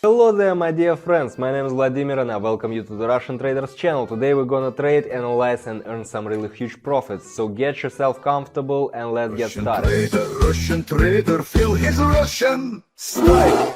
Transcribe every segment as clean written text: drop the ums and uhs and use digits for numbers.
Hello there, my dear friends, my name is Vladimir and I welcome you to the Russian Traders channel. Today we're gonna trade, analyze and earn some really huge profits. So get yourself comfortable and let's get started. Russian trader, feel his Russian style.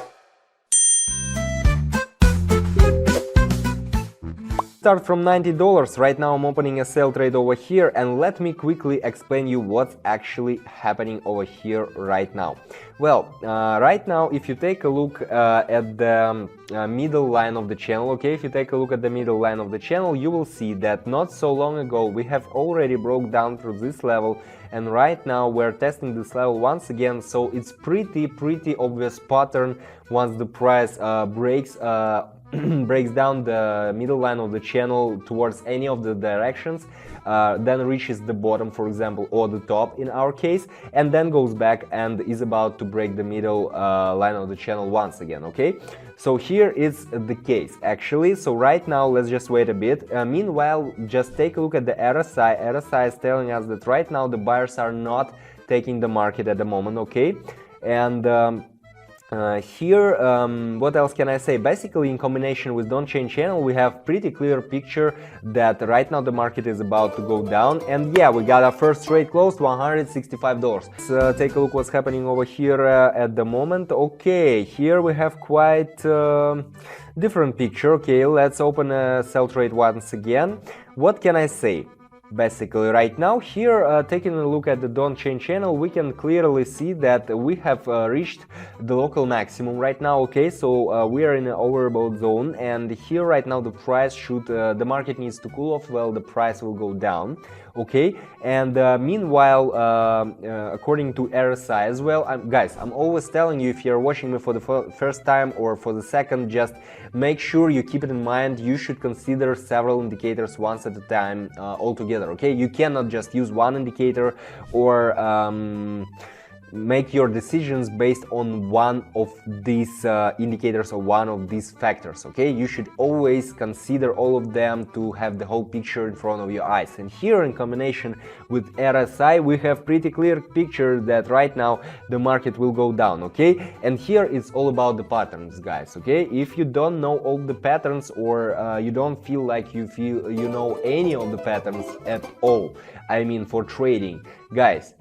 Start from $90. Right now I'm opening a sell trade over here, and let me quickly explain you what's actually happening over here right now. Well, right now if you take a look at the middle line of the channel, okay, if you take a look at the middle line of the channel, you will see that not so long ago we have already broke down through this level, and right now we're testing this level once again. So it's pretty obvious pattern. Once the price breaks down the middle line of the channel towards any of the directions, then reaches the bottom, for example, or the top in our case, and then goes back and is about to break the middle line of the channel once again, okay? So here is the case actually. So right now let's just wait a bit. Meanwhile, just take a look at the RSI. RSI is telling us that right now the buyers are not taking the market at the moment, okay? And here, what else can I say? Basically, in combination with Don't Change Channel, we have pretty clear picture that right now the market is about to go down. And yeah, we got our first trade closed, $165. Let's take a look what's happening over here at the moment. Okay, here we have quite different picture. Okay, let's open a sell trade once again. What can I say? Basically, right now here, taking a look at the Don't Change Channel, we can clearly see that we have reached the local maximum right now, okay? So we are in an overbought zone, and here right now the price should, the market needs to cool off, well, the price will go down, okay? And meanwhile, according to RSI as well, guys, I'm always telling you, if you're watching me for the first time or for the second, just make sure you keep it in mind. You should consider several indicators once at a time altogether, okay? You cannot just use one indicator or make your decisions based on one of these indicators or one of these factors, okay? You should always consider all of them to have the whole picture in front of your eyes. And here, in combination with RSI, we have pretty clear picture that right now the market will go down, okay? And here it's all about the patterns, guys, okay? If you don't know all the patterns, or you don't feel like you know any of the patterns at all, I mean for trading, guys,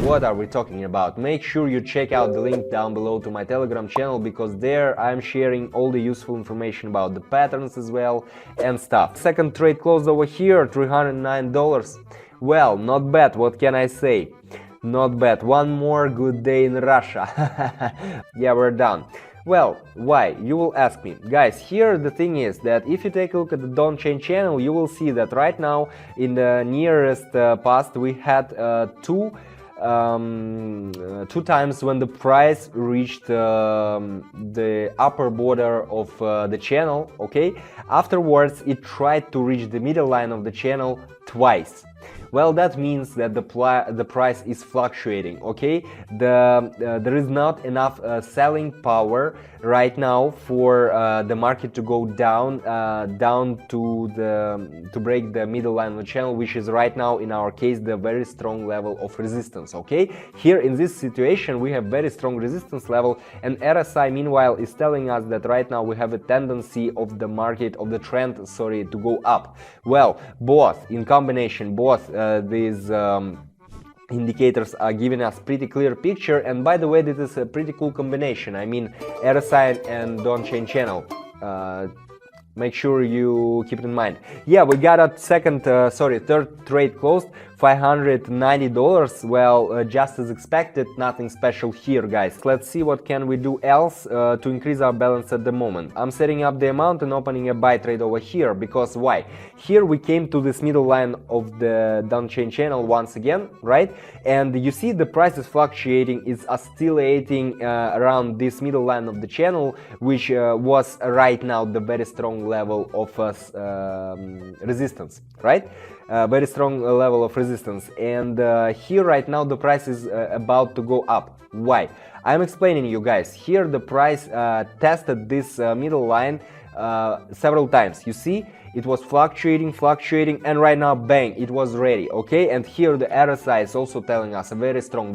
what are we talking about? Make sure you check out the link down below to my Telegram channel, because there I'm sharing all the useful information about the patterns as well and stuff. Second trade closed over here, $309. Well, not bad, what can I say? Not bad. One more good day in Russia. Yeah, we're done. Well, why? You will ask me. Guys, here the thing is that if you take a look at the Don't Change Channel, you will see that right now in the nearest past we had two times when the price reached the upper border of the channel, okay? Afterwards it tried to reach the middle line of the channel twice. Well, that means that the price is fluctuating, okay? There is not enough selling power right now for the market to go down to break the middle line of the channel, which is right now in our case the very strong level of resistance, okay? Here in this situation we have very strong resistance level, and RSI meanwhile is telling us that right now we have a tendency of the market, of the trend, sorry, to go up. Well, both in combination, both these indicators are giving us pretty clear picture. And by the way, this is a pretty cool combination. I mean, RSI and Don't Change Channel. Make sure you keep it in mind. Yeah, we got a third trade closed, $590. Well, just as expected, nothing special here, guys. Let's see what can we do else to increase our balance at the moment. I'm setting up the amount and opening a buy trade over here, because why? Here we came to this middle line of the Don't Change Channel once again, right? And you see the price is fluctuating, it's oscillating around this middle line of the channel, which was right now the very strong level of resistance, right? Very strong level of resistance. And here right now the price is about to go up. Why? I'm explaining you guys. Here the price tested this middle line several times. You see, it was fluctuating, and right now bang, it was ready, okay? And here the RSI is also telling us a very strong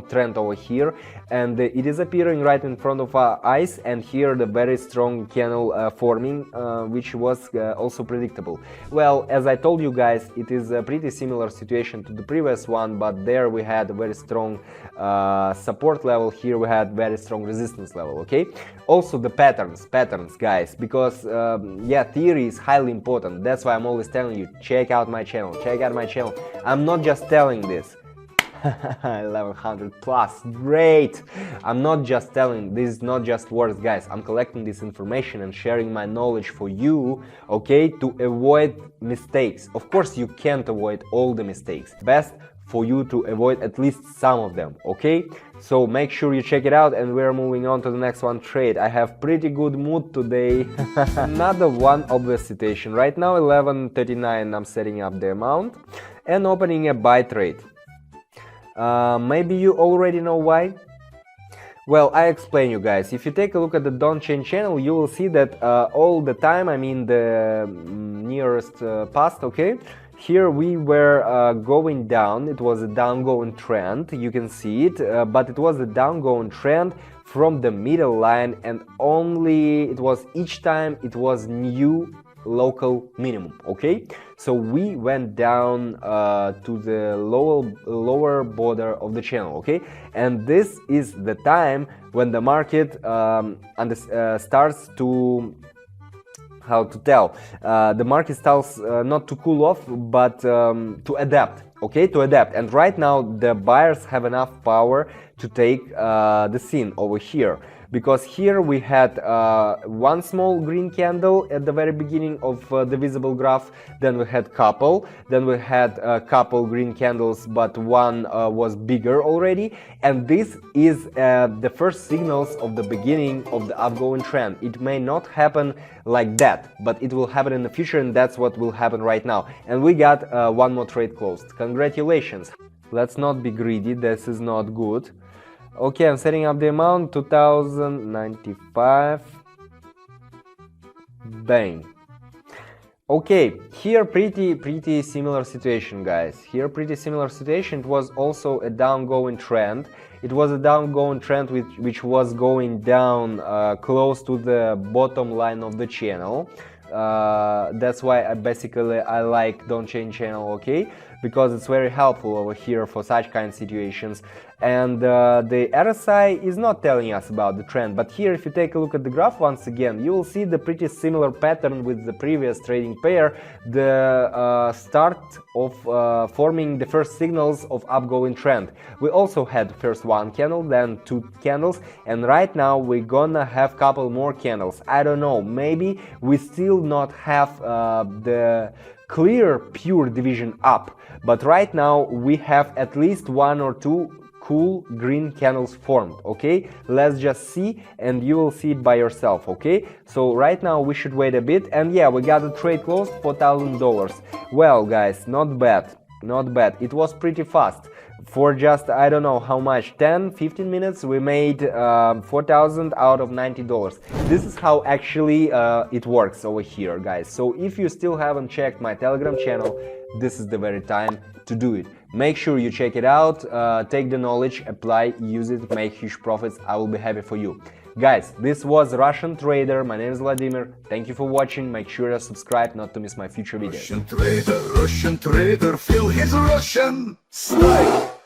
trend over here, and it is appearing right in front of our eyes, and here the very strong candle forming, which was also predictable. Well, as I told you guys, it is a pretty similar situation to the previous one, but there we had a very strong support level, here we had very strong resistance level, okay? Also the patterns guys, because yeah, theory is highly important. That's why I'm always telling you, check out my channel. I'm not just telling this. 1100 plus, great. I'm not just telling, this is not just words, guys. I'm collecting this information and sharing my knowledge for you, okay, to avoid mistakes. Of course you can't avoid all the mistakes, best for you to avoid at least some of them, okay? So make sure you check it out, and we're moving on to the next one trade. I have pretty good mood today. Another one obvious situation. Right now 11:39, I'm setting up the amount and opening a buy trade. Maybe you already know why. Well, I explain you guys. If you take a look at the Don't Change channel, you will see that all the time, I mean the nearest past, okay, here we were going down. It was a downgoing trend, you can see it, but it was a downgoing trend from the middle line, and only it was each time it was new local minimum, okay? So we went down to the lower border of the channel, okay? And this is the time when the market starts to, how to tell, the market starts not to cool off, but to adapt, okay, to adapt. And right now the buyers have enough power to take the scene over here, because here we had one small green candle at the very beginning of the visible graph, then we had couple, then we had a couple green candles, but one was bigger already, and this is the first signals of the beginning of the upgoing trend. It may not happen like that, but it will happen in the future, and that's what will happen right now. And we got one more trade closed. Congratulations. Let's not be greedy, this is not good. Okay, I'm setting up the amount, 2095. Bang. Okay, here pretty similar situation, guys. Here pretty similar situation. It was also a downgoing trend. It was a downgoing trend which was going down close to the bottom line of the channel. That's why I like Don't Change channel, okay, because it's very helpful over here for such kind of situations. And the RSI is not telling us about the trend, but here if you take a look at the graph once again, you will see the pretty similar pattern with the previous trading pair, the start of forming the first signals of upgoing trend. We also had first one candle, then two candles, and right now we're gonna have couple more candles. I don't know, maybe we still not have the clear pure division up, but right now we have at least one or two cool green candles formed, okay? Let's just see, and you will see it by yourself, okay? So right now we should wait a bit, and yeah, we got the trade closed, $4,000. Well, guys, not bad, not bad. It was pretty fast. For just, I don't know how much, 10-15 minutes, we made 4,000 out of $90. This is how actually it works over here, guys. So if you still haven't checked my Telegram channel, this is the very time to do it. Make sure you check it out, take the knowledge, apply, use it, make huge profits. I will be happy for you. Guys, this was Russian Trader. My name is Vladimir. Thank you for watching. Make sure to subscribe not to miss my future videos. Russian trader, feel his Russian style.